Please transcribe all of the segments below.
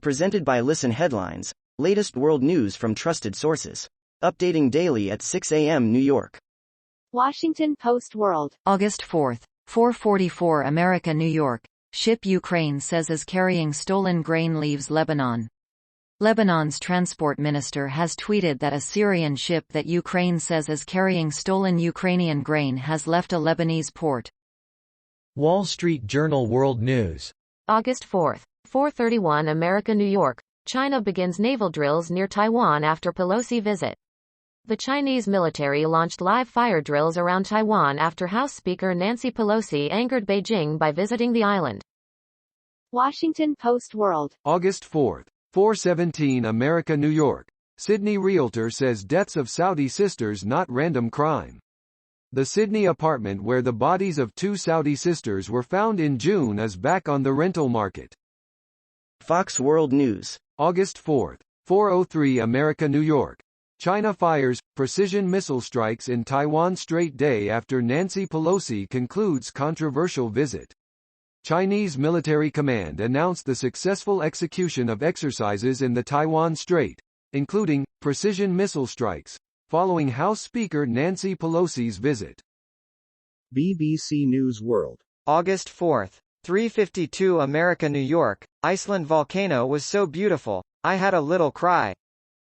Presented by Listen Headlines, latest world news from trusted sources. Updating daily at 6 a.m. New York. Washington Post World. August 4th, 4:44 America, New York. Ship Ukraine says is carrying stolen grain leaves Lebanon. Lebanon's transport minister has tweeted that a Syrian ship that Ukraine says is carrying stolen Ukrainian grain has left a Lebanese port. Wall Street Journal World News. August 4th, 4:31 America, New York. China begins naval drills near Taiwan after Pelosi visit. The Chinese military launched live fire drills around Taiwan after House Speaker Nancy Pelosi angered Beijing by visiting the island. Washington Post World. August 4th, 4:17 America, New York. Sydney realtor says deaths of Saudi sisters not random crime. The Sydney apartment where the bodies of two Saudi sisters were found in June is back on the rental market. Fox World News. August 4th, 4:03 America, New York. China fires precision missile strikes in Taiwan Strait day after Nancy Pelosi concludes controversial visit. Chinese military command announced the successful execution of exercises in the Taiwan Strait, including precision missile strikes, following House Speaker Nancy Pelosi's visit. BBC News World. August 4th, 3:52 America, New York. Iceland volcano was so beautiful, I had a little cry.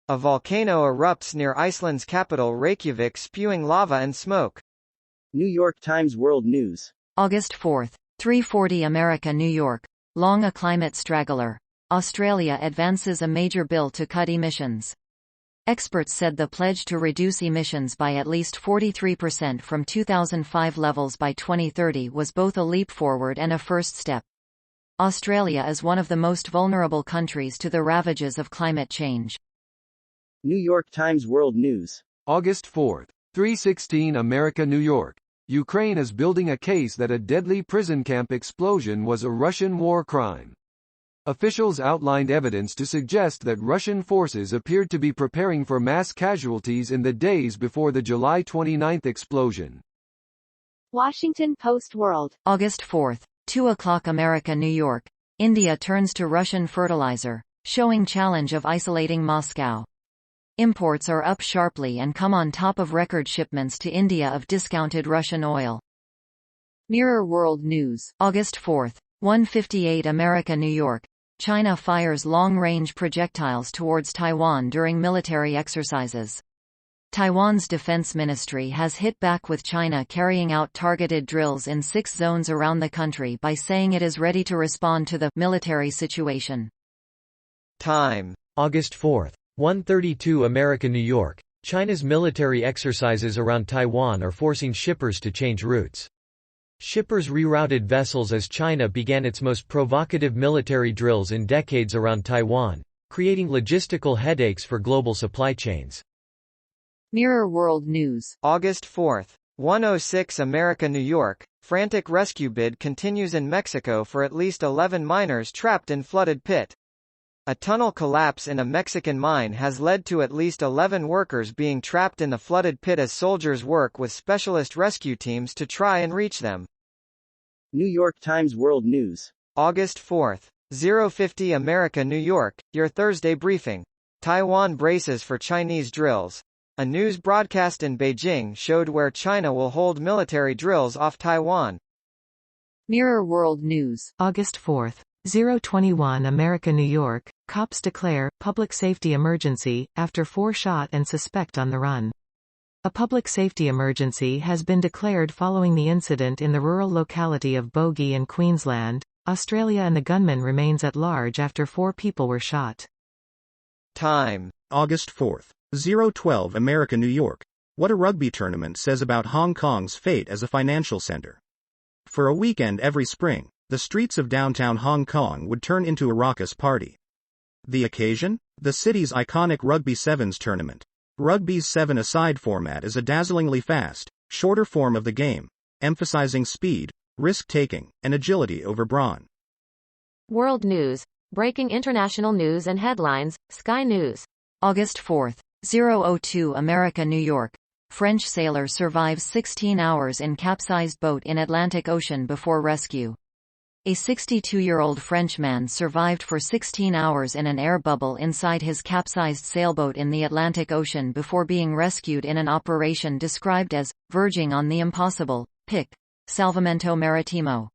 A volcano erupts near Iceland's capital Reykjavik, spewing lava and smoke. New York Times World News. August 4th, 3:40 America, New York. Long a climate straggler. Australia advances a major bill to cut emissions. Experts said the pledge to reduce emissions by at least 43% from 2005 levels by 2030 was both a leap forward and a first step. Australia is one of the most vulnerable countries to the ravages of climate change. New York Times World News. August 4th, 3:16 America, New York. Ukraine is building a case that a deadly prison camp explosion was a Russian war crime. Officials outlined evidence to suggest that Russian forces appeared to be preparing for mass casualties in the days before the July 29 explosion. Washington Post World. August 4th, 2 o'clock America, New York. India turns to Russian fertilizer, showing challenge of isolating Moscow. Imports are up sharply and come on top of record shipments to India of discounted Russian oil. Mirror World News. August 4th, 1:58 America, New York. China fires long-range projectiles towards Taiwan during military exercises. Taiwan's defense ministry has hit back with China carrying out targeted drills in 6 zones around the country by saying it is ready to respond to the military situation. Time. August 4th, 1:32 America, New York. China's military exercises around Taiwan are forcing shippers to change routes. Shippers rerouted vessels as China began its most provocative military drills in decades around Taiwan, creating logistical headaches for global supply chains. Mirror World News. August 4th, 1:06 America, New York. Frantic rescue bid continues in Mexico for at least 11 miners trapped in flooded pit. A tunnel collapse in a Mexican mine has led to at least 11 workers being trapped in the flooded pit as soldiers work with specialist rescue teams to try and reach them. New York Times World News. August 4th, 0:50 America, New York. Your Thursday briefing. Taiwan braces for Chinese drills. A news broadcast in Beijing showed where China will hold military drills off Taiwan. Mirror World News. August 4th, 0:21 America, New York. Cops declare public safety emergency after 4 shot and suspect on the run. A public safety emergency has been declared following the incident in the rural locality of Bogey in Queensland, Australia, and the gunman remains at large after 4 people were shot. Time. August 4th, 0:12 America, New York. What a rugby tournament says about Hong Kong's fate as a financial center. For a weekend every spring, the streets of downtown Hong Kong would turn into a raucous party. The occasion? The city's iconic Rugby Sevens tournament. Rugby's 7-a-side format is a dazzlingly fast, shorter form of the game, emphasizing speed, risk-taking, and agility over brawn. World News. Breaking international news and headlines. Sky News. August 4th, 0:02 America, New York. French sailor survives 16 hours in capsized boat in Atlantic Ocean before rescue. A 62-year-old Frenchman survived for 16 hours in an air bubble inside his capsized sailboat in the Atlantic Ocean before being rescued in an operation described as verging on the impossible. Pic. Salvamento Maritimo.